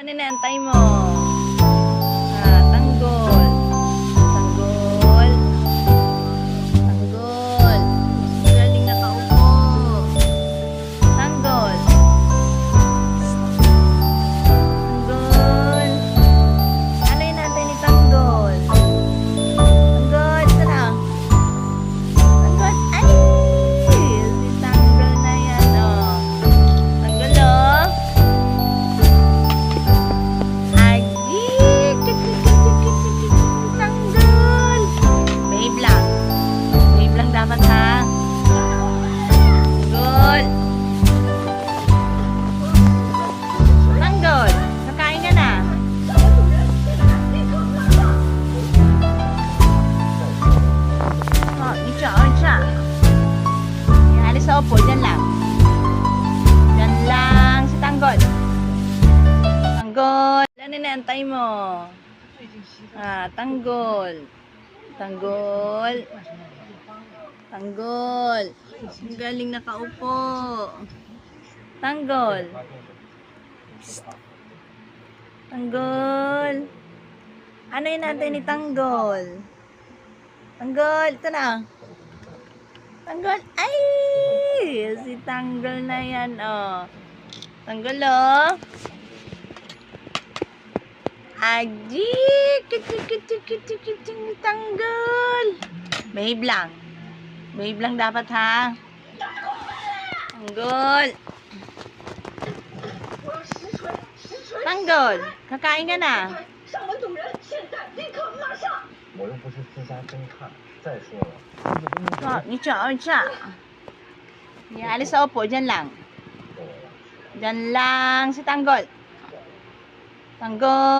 Ano inaantay mo? Tanggol. Tanggol. Tanggol. Galing nakaupo. Tanggol. Tanggol. Ano inaantay ni Tanggol? Tanggol, ito na. Tanggol. Ay! Si Tanggol na yan, oh. Tanggol, oh. Tanggol! Wave lang. Wave lang dapat, ha? Tanggol! Tanggol! Kakain ka na. Oh, itcha. Yan, alis sa upo. Diyan lang. Diyan lang si Tanggol. Tanggol! Ano inaantay mo? Tanggol. Tanggol. Tanggol. Ang galing nakaupo. Tanggol. Psst. Tanggol. Ano inaantay ni Tanggol? Tanggol, ito na. Tanggol. Ay! Si Tanggol na yan, oh. Tanggol, oh. Aji! Tanggol! Wave lang. Wave lang dapat, ha? Tanggol! Tanggol! Kakain ka na. 我又不是私家侦探。再说了， Oh, itcha. Yan, alis sa upo. Diyan lang. Diyan lang si Tanggol. Tanggol!